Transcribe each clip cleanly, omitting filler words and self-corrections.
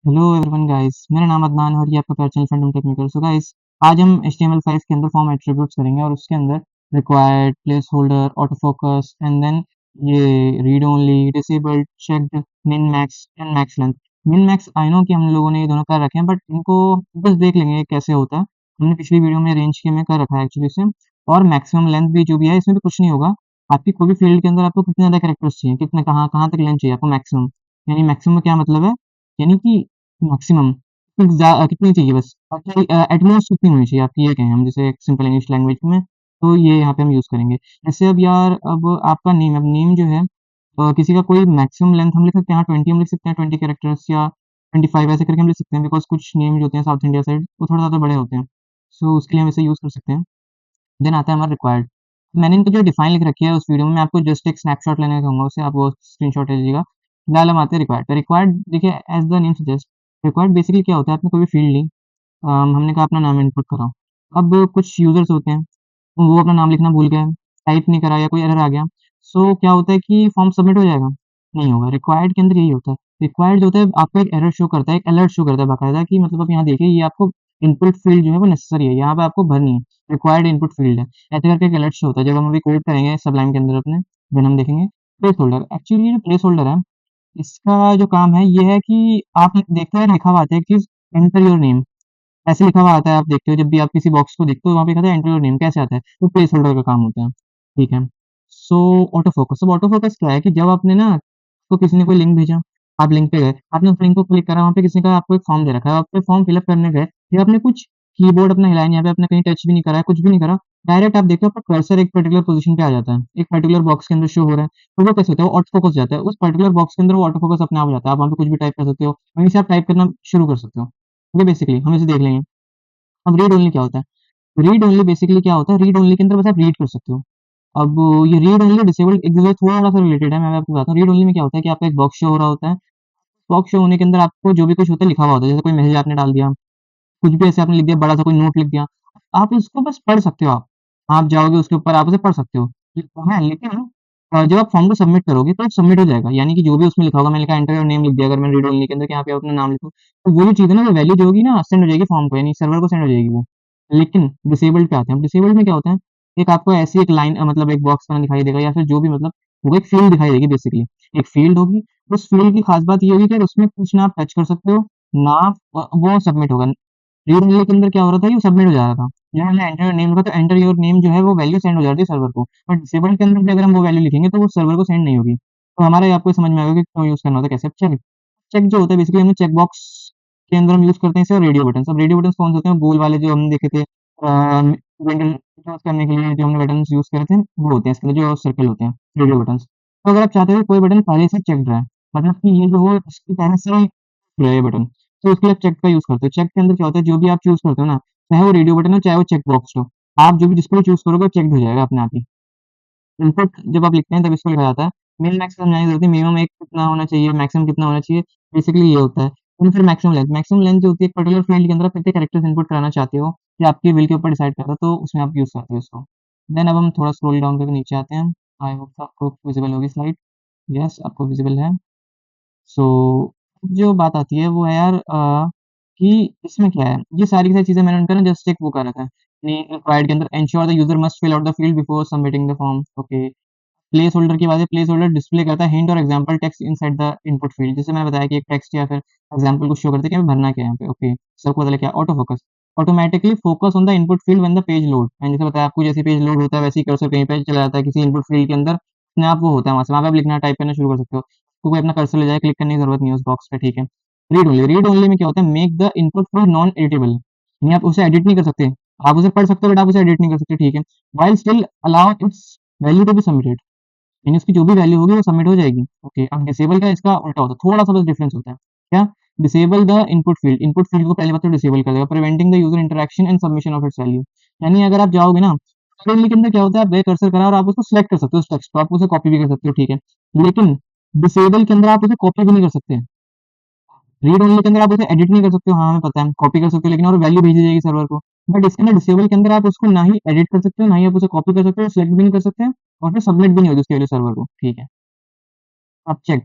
Hello everyone guys, मेरा नाम अदनान है और ये आपका प्यारा चैनल फंडम टेक्निकल। सो गाइस, आज हम HTML5 के अंदर फॉर्म एट्रीब्यूट्स करेंगे और उसके अंदर required, placeholder, auto focus and then ये read only, disabled, checked, min max and max length. Min max I know कि हम लोगों ने ये दोनों कर रखे हैं, बट इनको बस देख लेंगे ये कैसे होता है। हमने पिछली वीडियो में रेंज के में कर रखा है एक्चुअली से। और मैक्सिमम लेंथ भी जो भी है इसमें भी कुछ नहीं होगा। आपकी कोई भी फील्ड के अंदर आपको कितने ज़्यादा कैरेक्टर्स चाहिए, कितने कहाँ कहाँ तक लेंथ चाहिए आपको मैक्सिमम। यानी मैक्सिमम का क्या मतलब है, यानी कि मैक्सिमम कितनी चाहिए बस एक्चुअली एट मोस्ट कितनी होनी चाहिए आपकी, ये कहें हम जैसे एक सिंपल इंग्लिश लैंग्वेज में। तो ये यहाँ पे हम यूज़ करेंगे। जैसे अब यार, अब आपका नेम, अब नेम जो है किसी का कोई मैक्सिमम लेंथ हम लिख सकते हैं। हाँ, 20 हम लिख सकते हैं, 20 कैरेक्टर्स या 25 ऐसे करके हम लिख सकते हैं, बिकॉज़ कुछ नेम जो होते हैं साउथ इंडिया साइड वो थोड़ा ज़्यादा बड़े होते हैं। सो उसके लिए हम इसे यूज़ कर सकते हैं। देन आता है हमारा रिक्वायर्ड। मैंने इनको जो डिफाइन लिख रखी है उस वीडियो में, मैं आपको जस्ट एक स्नैपशॉट लेने का कहूँगा, उससे आप वो स्क्रीनशॉट ले लीजिएगा। फिलहाल हम आते हैं रिक्वायर्ड पे। रिक्वायर्ड देखिए, as the name suggest, required basically क्या होता है, आपने कोई भी फील्ड ली, हमने कहा अपना नाम इनपुट कराओ। अब कुछ यूज़र्स होते हैं, वो अपना नाम लिखना भूल गए, टाइप नहीं करा या कोई एरर आ गया, सो क्या होता है कि फॉर्म सबमिट हो जाएगा? नहीं होगा। रिक्वायर्ड के अंदर यही होता है। रिक्वायर्ड जो होता है आपको एक एरर शो करता है, एक अलर्ट शो करता है बाकायदा कि मतलब आप यहाँ देखिए, ये आपको इनपुट फील्ड जो है वो नेसेसरी है, यहाँ पे आपको भरनी है, रिक्वायर्ड इनपुट फील्ड है। ऐसे करके एक अलर्ट शो होता है। जब हम अभी कोड करेंगे सबलाइन के अंदर अपने, देन हम देखेंगे प्लेस होल्डर। एक्चुअली ये जो प्लेस होल्डर है, इसका जो काम है ये है कि आप देखते हैं लिखा हुआ आता है कि एंटर योर नेम, ऐसे लिखा हुआ आता है। आप देखते हो जब भी आप किसी बॉक्स को देखते हो वहाँ पे लिखा था एंटर योर नेम, कैसे आता है? तो प्लेस होल्डर का काम होता है। ठीक है। सो ऑटो फोकस, अब ऑटो फोकस क्या है कि जब आपने ना, तो किसी ने कोई लिंक भेजा, आप लिंक पे गए, आपने उस लिंक को क्लिक करा, वहाँ पे किसी का आपको एक फॉर्म दे रखा है, आप पे फॉर्म फिलअप करने गए, या आपने कुछ कीबोर्ड अपना हिलाया नहीं, यहाँ पे आपने कहीं टच भी नहीं करा है, कुछ भी नहीं करा, डायरेक्ट आप देखते हो आपका कर्सर एक पर्टिकुलर पोजीशन पे आ जाता है, एक पर्टिकुलर बॉक्स के अंदर शो हो रहा है। तो वो कैसे होता है? वो ऑटो फोकस जाता है उस पर्टिकुलर बॉक्स के अंदर, वो ऑटो फोकस अपने आप हो जाता है। आप वहाँ पे कुछ भी टाइप कर सकते हो, वहीं से आप टाइप करना शुरू कर सकते हो। ये बेसिकली हम इसे देख लेंगे। अब रीड ओनली क्या होता है? रीड ओनली बेसिकली क्या होता है, रीड ओनली के अंदर बस आप रीड कर सकते हो। अब ये रीड ओनली डिसेबल्ड एक दूसरे से थोड़ा-सा रिलेटेड है, मैं आपको बताता हूँ। रीड ओनली में क्या होता है कि आपका एक बॉक्स शो हो रहा होता है। बॉक्स शो होने के अंदर आपको जो भी कुछ होता है लिखा हुआ होता है। जैसे कोई मैसेज आपने डाल दिया, कुछ भी ऐसे आपने लिख दिया, बड़ा-सा कोई नोट लिख दिया, आप उसको बस पढ़ सकते हो आप। आप जाओगे उसके ऊपर, आप उसे पढ़ सकते हो। हाँ, लेकिन जब आप फॉर्म को सबमिट करोगे तो सबमिट हो जाएगा। यानी कि जो भी उसमें लिखा होगा, मैंने लिखा एंटर योर नेम लिख दिया अगर मैंने रीड ओनली के अंदर कि यहाँ पे आप अपना नाम लिखो, तो वो जो चीज़ है ना, वो वैल्यू जो होगी ना, सेंड हो जाएगी फॉर्म को, यानी सर्वर को सेंड हो जाएगी वो। लेकिन डिसेबल्ड पे आते हैं। अब डिसेबल्ड में क्या होता है, एक आपको ऐसी एक लाइन मतलब एक बॉक्स बना दिखाई देगा, या फिर जो भी मतलब वो एक फ़ील्ड दिखाई देगी बेसिकली। एक फ़ील्ड होगी, उस फ़ील्ड की खास बात ये होगी कि उसमें कुछ ना आप टच कर सकते हो, ना आप वो सबमिट होगा। रीड ओनली के अंदर क्या हो रहा था, ये सबमिट हो जा रहा था। जब हमने एंटर योर नेम लिखा तो एंटर योर नेम जो है वो वैल्यू सेंड हो जाती है सर्वर को। बट डिसेबल्ड के अंदर भी अगर हम वो वैल्यू लिखेंगे तो वो सर्वर को सेंड नहीं होगी। तो हमारा ये आपको समझ में आएगा कि क्यों यूज़ करना होता है, कैसे। अब चेक, चेक जो होता है बेसिकली हमने चेक बॉक्स के अंदर हम यूज़ करते हैं इसे, और रेडियो बटन्स। अब रेडियो बटन्स कौन से होते हैं? गोल वाले जो हमने देखे थे, चूज़ करने के लिए जो हमने बटन्स यूज़ करे थे, वो होते हैं इसके अंदर जो सर्कल होते हैं, रेडियो बटन्स। तो अगर आप चाहते हो कि कोई बटन पहले से चेक्ड रहा है, मतलब कि ये जो हो इसकी पहले से है ये बटन, तो उसके लिए आप चेक का यूज़ करते हो। चेक के अंदर क्या होता है, जो भी आप चूज़ करते हो ना, चाहे वो रेडियो बटन हो, चाहे वो चेक बॉक्स हो, आप जो भी जिसको भी चूज़ करोगे चेक्ड हो जाएगा अपने आप ही। इनपुट जब आप लिखते हैं तब इसको लिखा जाता है। मिन मैक्स समझाने की ज़रूरत नहीं, मिनिमम एक कितना होना चाहिए, मैक्सिमम कितना होना चाहिए, बेसिकली ये होता है। और फिर मैक्सिमम लेंथ, मैक्सिमम लेंथ जो होती है एक पर्टिकुलर फील्ड के अंदर आप कितने कैरेक्टर्स इनपुट कराना चाहते हो, ये आपके विल के ऊपर डिसाइड करता है, तो उसमें आप यूज़ करते हो इसको। देन अब हम थोड़ा स्क्रॉल डाउन करके नीचे आते हैं। आई होप आपको विज़िबल होगी स्लाइड। यस, आपको विज़िबल है। सो जो बात आती है वो है यार, कि इसमें क्या है, ये सारी की सारी चीज़ें मैंने उनका ना जस्ट एक वो कर रखा है, रिक्वायर्ड के अंदर ensure the user must fill out the field before submitting the form. Okay. Placeholder की बात है, प्लेस होल्डर डिस्प्ले करता है हिंट और example text inside the input field. जैसे मैंने बताया कि एक टेक्स्ट या फिर एग्जांपल को शो करते हैं कि हमें भरना क्या है यहाँ पे। ओके, सबको पता लग गया। Auto focus, automatically focus on the input field when the page load. मैंने जैसे बताया आपको, जैसे पेज लोड होता है वैसे ही कर्सर कहीं पे चला जाता है किसी इनपुट फील्ड के अंदर, अपने आप वो होता है, वहाँ पे आप लिखना टाइप करना शुरू कर सकते हो। तो कोई अपना कर्सर ले जाए, क्लिक करने की जरूरत नहीं है उस बॉक्स पे। ठीक है। रीड ओनली, रीड ओनली में क्या होता है, make the input field non editable, यानी आप उसे एडिट नहीं कर सकते। आप उसे पढ़ सकते हो बट आप उसे एडिट नहीं कर सकते। ठीक है। While still allow its value to be submitted, यानी उसकी जो भी वैल्यू होगी वो सबमिट हो जाएगी। ओके। अब डिसेबल का इसका उल्टा होता है, थोड़ा सा बस डिफरेंस होता है। क्या? Disable the input field, input field को पहले बात तो डिसेबल कर देगा, preventing the user interaction and submission of its value. यानी अगर आप जाओगे ना, सडनली के अंदर क्या होता है, आप गए कर्सर करा और आप उसको सिलेक्ट कर सकते हो, उस टेक्स्ट को आप उसे कॉपी भी कर सकते हो। ठीक है। लेकिन डिसेबल के अंदर आप उसे कॉपी भी नहीं कर सकते। रीड ओनली के अंदर आप उसे एडिट नहीं कर सकते हो, हाँ हमें पता है, कॉपी कर सकते हो लेकिन और वैल्यू भेजी जाएगी सर्वर को। बट इसके अंदर डिसेबल के अंदर आप उसको ना ही एडिट कर सकते हो, ना ही आप उसे कॉपी कर सकते हो, सिलेक्ट भी नहीं कर सकते हैं, और फिर सबमिट भी नहीं होगी उसकी वैल्यू सर्वर को। ठीक है। अब check,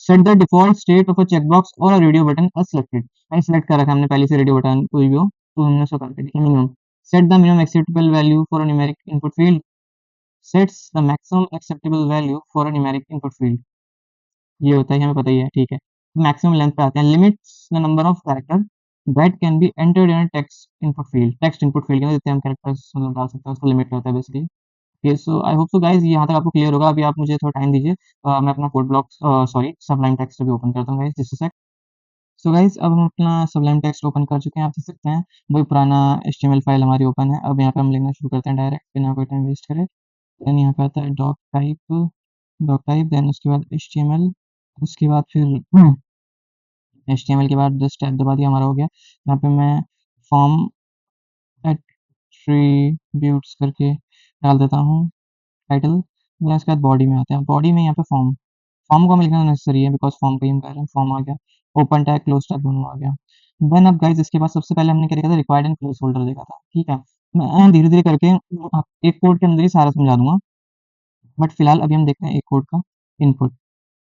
set the default state of a checkbox और a radio button a selected. मैंने सेलेक्ट कर रखा है हमने पहले से रेडियो बटन कोई भी हो तो हमने उसको करके देखिए minimum. Set the minimum acceptable value for a numeric input field, sets the maximum acceptable value for a numeric input field. ये होता है हमें पता ही है, ठीक है। मैक्सिमम लेंथ पे आते हैं, limits the number of character that can be entered in text input field. Text input field के अंदर जितने हम कैरेक्टर्स मतलब डाल सकते हैं उसको लिमिट होता है बेसिकली। ये सो आई होप सो गाइस यहाँ तक आपको क्लियर होगा। अभी आप मुझे थोड़ा टाइम दीजिए, मैं अपना code block sorry Sublime text भी ओपन करता हूँ guys, just a sec. So guys अब हम अपना सबलाइन टेक्स्ट ओपन कर चुके हैं, आप देख सकते हैं वही पुराना एचटीएमएल फाइल हमारी ओपन है। अब यहाँ पे हम लिखना शुरू करते हैं डायरेक्ट बिना कोई टाइम वेस्ट करे। देन यहाँ पे आता है डॉक टाइप देन उसके बाद एचटीएमएल, उसके बाद फिर एचटीएमएल के बाद जस्ट टैब दबा दिया, हमारा हो गया। यहाँ पे मैं फॉर्म एट्रीब्यूट्स करके डाल देता हूँ टाइटल। देन उसके बाद बॉडी में आते हैं, बॉडी में यहाँ पे फॉर्म, फॉर्म को हमें लिखना नेसेसरी है बिकॉज फॉर्म का ही हम कर रहे हैं। फॉर्म आ गया, ओपन टैग क्लोज टैग दोनों आ गया। देन अब गाइज इसके बाद सबसे पहले हमने क्या देखा था, रिक्वायर्ड एंड प्लेस होल्डर देखा था, ठीक है। मैं धीरे धीरे करके एक कोड के अंदर ही सारा समझा दूंगा, बट फिलहाल अभी हम देखते हैं एक कोड का इनपुट।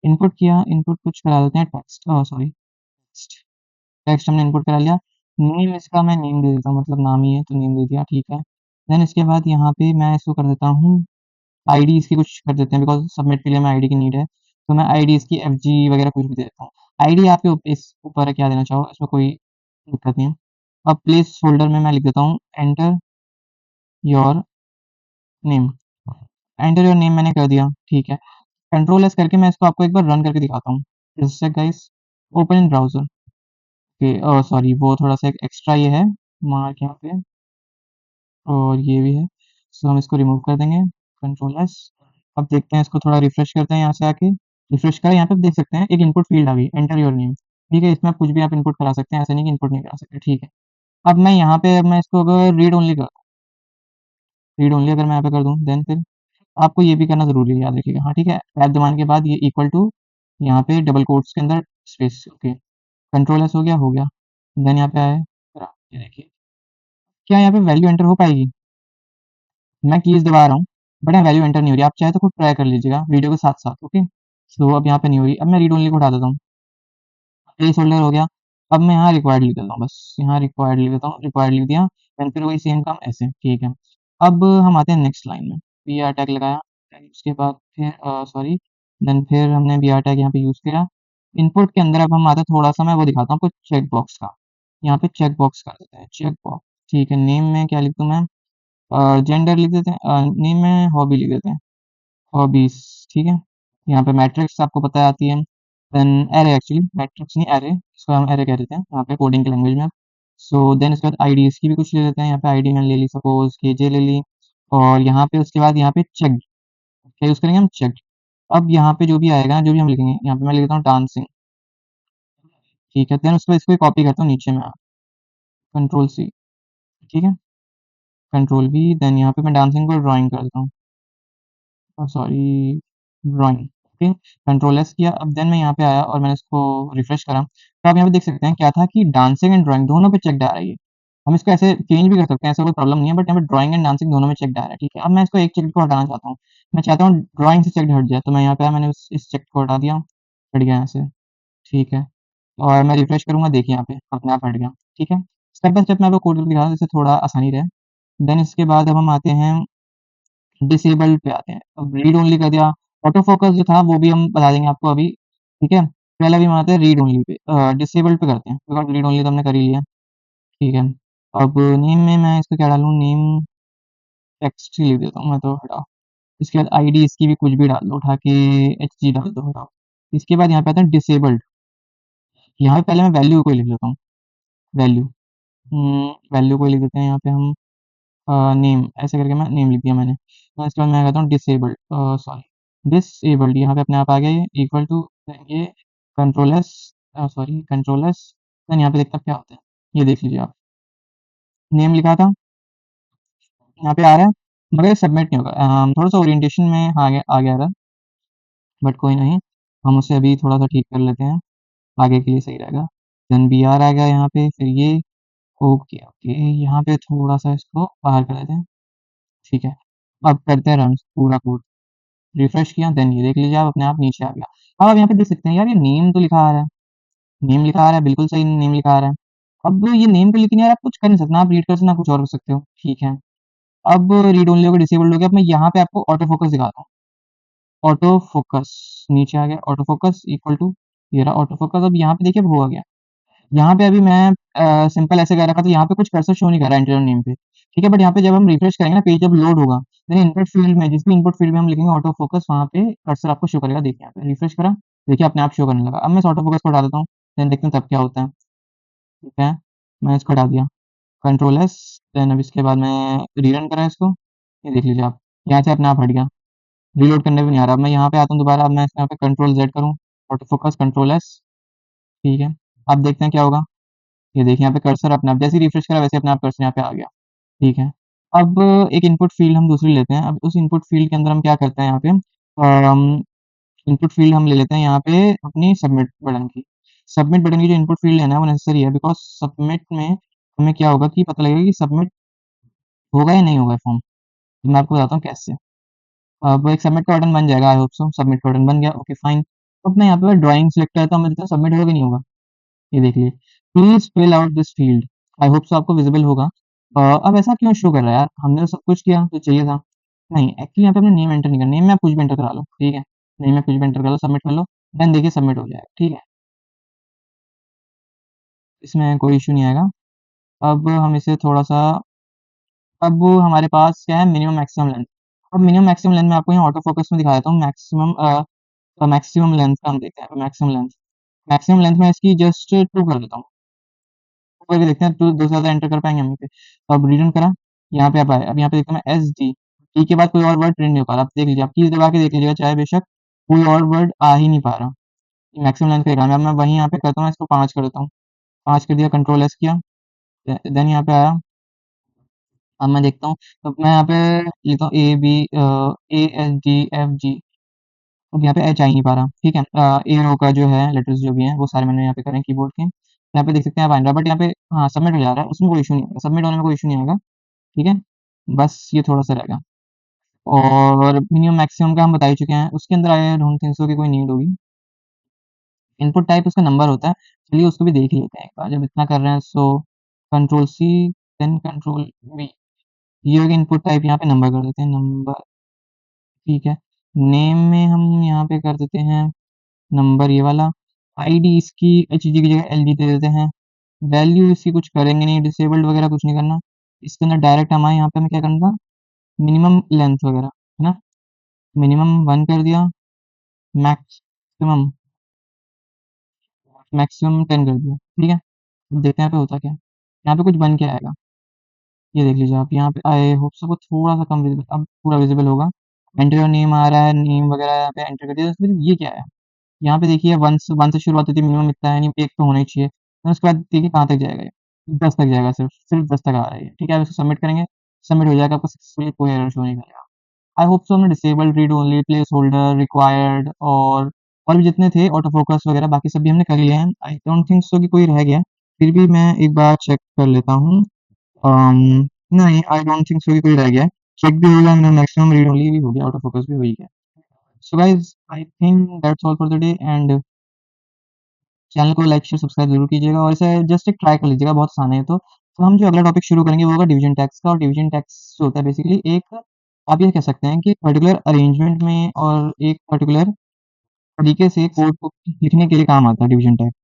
इनपुट किया, इनपुट कुछ करा देते हैं टेक्स्ट, सॉरी टेक्स्ट हमने इनपुट करा लिया। नेम इसका मैं नेम दे देता हूँ, मतलब नाम ही है तो नेम दे दिया, ठीक है। देन इसके बाद यहाँ पे मैं इसको कर देता हूँ आईडी, इसकी कुछ कर देते हैं बिकॉज सबमिट के लिए हमें आईडी की नीड है। तो मैं आईडी इसकी एफजी वगैरह कुछ भी दे देता हूँ। आईडी आपके इस ऊपर है, क्या देना चाहो, इसमें कोई दिक्कत नहीं है। अब प्लेस होल्डर में मैं लिख देता हूँ enter your name. Enter your name मैंने कर दिया, ठीक है। कंट्रोल एस करके मैं इसको आपको एक बार रन करके दिखाता हूँ। जैसे guys open in browser, okay sorry वो थोड़ा सा एक एक्स्ट्रा ये है मार्क यहाँ पे, और ये भी है, सो हम इसको रिमूव कर देंगे कंट्रोल एस। अब देखते हैं इसको थोड़ा रिफ्रेश करते हैं यहाँ से आके, रिफ्रेश करें, यहाँ पे देख सकते हैं एक इनपुट फील्ड आ गई, एंटर योर नेम, ठीक है। इसमें आप कुछ भी आप इनपुट करा सकते हैं, ऐसा नहीं कि इनपुट नहीं करा सकते, ठीक है। अब मैं यहाँ पे अब मैं इसको अगर रीड ओनली कर, रीड ओनली अगर मैं यहाँ पे कर दूँ देन फिर आपको ये भी करना जरूरी है, याद रखिएगा, हाँ ठीक है। टैब दबाने के बाद ये इक्वल टू, यहाँ पे डबल कोट्स के अंदर स्पेस, ओके। कंट्रोल एस हो गया। देन यहाँ पे आए, ये देखिए क्या यहाँ पे वैल्यू एंटर हो पाएगी, मैं कीज दबा रहा हूँ बट यहाँ वैल्यू एंटर नहीं हो रही। आप चाहे तो खुद ट्राई कर लीजिएगा वीडियो के साथ साथ, ओके। सो अब यहाँ पे नहीं हो रही, अब मैं रीड ओनली को उठा देता हूँ, प्लेस होल्डर हो गया। अब मैं यहाँ रिक्वायर्ड लिख देता हूँ, बस यहाँ रिक्वायर्ड लिख देता हूँ, रिक्वायर्ड लिख दिया। देन फिर वही सेम काम ऐसे, ठीक है। अब हम आते हैं नेक्स्ट लाइन में, बी आर टैग लगाया, उसके बाद फिर सॉरी, देन फिर हमने बी आर टैग यहाँ पे यूज़ किया। इनपुट के अंदर अब हम आते हैं, थोड़ा सा मैं वो दिखाता हूँ आपको चेक बॉक्स का, यहाँ पे चेक बॉक्स कर देते हैं, चेक बॉक्स, ठीक है। नेम में क्या लिख दूँ मैं, जेंडर लिख देते हैं, नेम में हॉबी लिख देते हैं, हॉबीज, ठीक है। यहाँ पे मैट्रिक्स आपको पता है आती है, देन एरे, एक्चुअली मैट्रिक्स नहीं एरे, इसको हम एरे कह देते हैं यहाँ पे कोडिंग की लैंग्वेज में। सो देन उसके बाद आईडी इसकी भी कुछ ले लेते हैं, यहाँ पे आईडी मैंने ले ली, सपोज केजे ले ली। और यहाँ पे उसके बाद यहाँ पे चेक, क्या यूज़ करेंगे हम, चेक। अब यहाँ पे जो भी आएगा, जो भी हम लिखेंगे, यहाँ पे मैं लिख देता हूँ डांसिंग, ठीक है। देन उसको इसको कॉपी करता हूँ नीचे में, कंट्रोल सी, ठीक है, कंट्रोल वी। देन यहाँ पे मैं डांसिंग को ड्राइंग कर देता हूँ, sorry drawing, okay. Control S किया। अब देन मैं यहाँ पे आया और मैंने इसको रिफ्रेश करा, तो आप यहाँ पे देख सकते हैं क्या था कि डांसिंग एंड ड्राइंग दोनों पे चेक आ रही है। हम इसको ऐसे चेंज भी कर सकते हैं, ऐसा कोई प्रॉब्लम नहीं है, बट यहाँ पे ड्राइंग एंड डांसिंग दोनों में चेक आ रहा है, ठीक है। अब मैं इसको एक चेक को हटाना चाहता हूँ, मैं चाहता हूँ ड्राइंग से चेक हट जाए, तो मैं यहाँ पे आया, मैंने इस चेक को हटा दिया, हट गया यहाँ से, ठीक है। और मैं रिफ्रेश करूंगा, देखिए यहाँ पे अपने आप हट गया, ठीक है। स्टेप बाय स्टेप मैं आपको कोड करके दिखा रहा हूँ जिससे थोड़ा आसानी रहे। देन इसके बाद अब हम आते हैं डिसेबल्ड पे आते हैं, अब रीड ओनली कर दिया। ऑटो फोकस जो था वो भी हम बता देंगे आपको अभी, ठीक है। पहले अभी हम आते हैं रीड ओनली पे, डिसेबल्ड पे करते हैं बिकॉज रीड ओनली तो हमने कर ही लिया, ठीक है। अब नेम में मैं इसको क्या डालूँ, नेम टेक्स्ट ही लिख देता हूँ मैं, तो हटाओ। इसके बाद आईडी इसकी भी कुछ भी डाल दो, उठा के एच जी डाल दो, हटाओ। इसके बाद यहाँ पे आते हैं डिसेबल्ड, यहाँ पे पहले मैं वैल्यू को ही लिख देता हूँ, वैल्यू, वैल्यू को ही लिख देते हैं यहाँ पे हम, नेम ऐसे करके मैं नेम लिख दिया मैंने। तो इसके बाद मैं कहता हूँ डिसेबल्ड, सॉरी डिसेबल्ड, यहाँ पे अपने आप आ गया ये इक्वल टू, ये control S, sorry control S. Then यहाँ पे देखते हैं क्या होता है, ये देख लीजिए आप, नेम लिखा था यहाँ पे आ रहा है, मगर सबमिट नहीं होगा, थोड़ा सा ओरिएंटेशन में आ गया था, बट कोई नहीं, हम उसे अभी थोड़ा सा ठीक कर लेते हैं, आगे के लिए सही रहेगा। देन बी आर आ गया यहाँ पे, फिर ये, ओके ओके, यहाँ पे थोड़ा सा इसको बाहर कर देते हैं, ठीक है। अब करते हैं रन पूरा कोड, रिफ्रेश किया, देन ये देख लीजिए आप अपने आप नीचे आ गया। अब आप यहाँ पे देख सकते हैं यार, ये नेम तो लिखा आ रहा है, नेम लिखा आ रहा है, बिल्कुल सही नेम लिखा आ रहा है। अब ये नेम तो, लेकिन यार आप कुछ कर नहीं सकते ना, आप रीड कर सकते ना कुछ और कर सकते हो, ठीक है। अब रीड ओनली हो गया, डिसेबल्ड हो गया। अब मैं यहाँ पे आपको ऑटो फोकस दिखाता हूँ। ऑटो फोकस नीचे आ गया, ऑटो फोकस इक्वल टू, ये रहा ऑटो फोकस। अब यहाँ पे देखिए वो आ गया। यहाँ पे अभी मैं सिंपल ऐसे कर रखा, तो यहाँ पे कुछ कर्सर शो नहीं कर रहा है इंटीरियर नेम पे, ठीक है। बट यहाँ पे जब हम रिफ्रेश करेंगे ना, पेज जब लोड होगा, देन इनपुट फील्ड में, जिस भी इनपुट फील्ड में हम लिखेंगे ऑटो फोकस, वहाँ पे कर्सर आपको शो करेगा। देखिए यहाँ पे रिफ्रेश करा, देखिए अपने आप शो करने लगा। अब मैं इस ऑटो फोकस को हटा देता हूँ, देन देखते हैं तब क्या होता है, ठीक है। मैंने इसको हटा दिया, कंट्रोल एस। देन अब इसके बाद मैं रीरन करा इसको, ये देख लीजिए आप, यहाँ से अपने आप हट गया, रीलोड करने भी नहीं आ रहा। अब मैं यहाँ पे आता हूँ दोबारा, अब मैं यहाँ पे कंट्रोल जेड करूँ, ऑटो फोकस कंट्रोल एस, ठीक है। अब देखते हैं क्या होगा। ये देखिए यहाँ पे कर्सर अपने आप, जैसे ही रिफ्रेश करा वैसे अपने आप कर्सर यहाँ पे आ गया, ठीक है। अब एक इनपुट फील्ड हम दूसरी लेते हैं। अब उस इनपुट फील्ड के अंदर हम क्या करते हैं, यहाँ पे इनपुट फील्ड हम ले लेते हैं यहाँ पे अपनी सबमिट बटन की। सबमिट बटन की जो इनपुट फील्ड लेना है वो नेसेसरी है, बिकॉज सबमिट में हमें क्या होगा कि पता लगेगा कि सबमिट होगा या नहीं होगा फॉर्म। तो मैं आपको बताता हूँ कैसे। अब एक सबमिट का बटन बन जाएगा, आई होप सो। सबमिट का बटन बन गया, ओके फाइन। अब मैं यहाँ पे ड्राइंग सेलेक्ट करता हूँ, मैं देखता हूँ सबमिट होगा कि नहीं होगा। ये देख लीजिए, please fill out this field. I hope so आपको विजिबल होगा। अब ऐसा क्यों शो कर रहा है यार, हमने तो सब कुछ किया जो चाहिए था। नहीं, एक्चुअली यहाँ पे अपने नेम एंटर नहीं करना, नेम में आप कुछ भी एंटर करा लो, ठीक है। नेम में कुछ भी एंटर कर लो, सबमिट कर लो, देन देखिए सबमिट हो जाएगा, ठीक है। इसमें कोई इशू नहीं आएगा। अब हम इसे थोड़ा सा, अब हमारे पास क्या है, मिनिमम मैक्सिमम लेंथ। अब मिनिमम मैक्सिमम लेंथ में आपको यहाँ ऑटो फोकस में दिखा देता हूँ। मैक्सिमम लेंथ का हम देखते हैं, मैक्सिमम लेंथ। मैक्सिमम लेंथ में इसकी जस्ट 2 कर देता हूँ, करके देखते हैं, 2 से ज़्यादा एंटर कर पाएंगे हम यहाँ पे। अब रीडन करा, यहाँ पे आप आए, अब यहाँ पे देखता हूँ मैं एस डी, टी के बाद कोई और वर्ड प्रिंट नहीं हो पा रहा। आप देख लीजिए, आप कीज दबा के देख लीजिएगा, चाहे बेशक कोई और वर्ड आ ही नहीं पा रहा। मैक्सिमम लेंथ का काम है। अब मैं वहीं यहाँ पे करता हूँ, इसको 5 कर देता हूँ। 5 कर दिया, कंट्रोल एस किया, देन यहाँ पे आया। अब मैं देखता हूँ, तो मैं यहाँ पे लिखता हूँ A B, A S D F G. अब यहाँ पे एच आ ही नहीं पा रहा, ठीक है। ए रो का जो है लेटर्स जो भी हैं वो सारे मैंने यहाँ पे करें कीबोर्ड के, यहाँ पे देख सकते हैं आप आएगा, बट यहाँ पे हाँ सबमिट हो जा रहा है, उसमें कोई इशू नहीं आएगा, सबमिट होने में कोई इशू नहीं आएगा, ठीक है। बस ये थोड़ा सा रहेगा। और मिनिमम मैक्सिमम का हम बता ही चुके हैं, उसके अंदर आई डोंट थिंक सो कि कोई नीड होगी। इनपुट टाइप उसका नंबर होता है, चलिए उसको भी देख ही लेते हैं एक बार, जब इतना कर रहे हैं। So control C, then control V, ये हो गया इनपुट टाइप। यहाँ पे नंबर कर देते हैं, नंबर, ठीक है। नेम में हम यहाँ पे कर देते हैं नंबर, ये वाला। आईडी इसकी एच जी की जगह एल जी दे देते हैं। वैल्यू इसकी कुछ करेंगे नहीं, डिसेबल्ड वगैरह कुछ नहीं करना। इसके अंदर डायरेक्ट हमारे यहाँ पे हमें क्या करना था, मिनिमम लेंथ वगैरह, है ना। मिनिमम 1 कर दिया, मैक्सिमम मैक्सिमम 10 कर दिया, ठीक है। अब देखते हैं यहाँ पे होता क्या है, यहाँ पे कुछ बन के आएगा। ये देख लीजिए आप, यहाँ पे आई होप सो थोड़ा सा कम विजिबल, अब पूरा विजिबल होगा। एंटर योर नेम आ रहा है, नेम वगैरह यहाँ पे एंटर कर दिया। उसके बाद ये क्या है, यहाँ पे देखिए 1 से 1 से शुरुआत होती है, मिनिमम इतना है, यानी 1 तो होना ही चाहिए। फिर उसके बाद देखिए कहाँ तक जाएगा ये, 10 तक जाएगा, सिर्फ सिर्फ 10 तक आ रहा है ये, ठीक है। अब इसको सबमिट करेंगे, सबमिट हो जाएगा आपका सक्सेसफुली, कोई एरर शो नहीं करेगा। आई होप सो हमने disable, read only, place holder, required और भी जितने थे ऑटो फोकस वगैरह, बाकी सभी हमने कर लिए हैं। आई डोंट थिंक सो कि कोई रह गया, फिर भी मैं एक बार चेक कर लेता हूँ। नहीं, आई डोंट थिंक सो कि कोई रह गया है। चेक भी हो गया, मैंने मैक्सिमम रीड ओनली भी हो गया, ऑटो फोकस भी हो ही गया। So guys, I think that's all for the day, and channel को लाइक शेयर सब्सक्राइब जरूर कीजिएगा, और इसे जस्ट एक ट्राई कर लीजिएगा, बहुत आसान है। तो हम जो अगला टॉपिक शुरू करेंगे वो होगा डिवीजन टैक्स का। और डिवीजन टैक्स जो होता है बेसिकली एक, आप ये कह सकते हैं कि पर्टिकुलर अरेंजमेंट में और एक पर्टिकुलर तरीके से कोड को लिखने के लिए काम आता है division tax.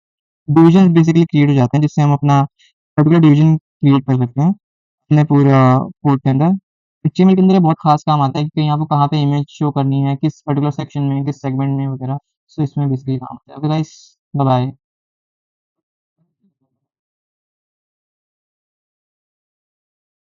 Division basically create हो जाते हैं, जिससे हम अपना पर्टिकुलर डिवीजन क्रिएट कर सकते हैं अपने पूरा कोड के अंदर। एचटीएमएल के अंदर ये बहुत खास काम आता है कि कहीं आपको कहाँ पे इमेज शो करनी है, किस पर्टिकुलर सेक्शन में, किस सेगमेंट में वगैरह। सो इसमें बेसिकली काम आता है। Okay guys, bye bye.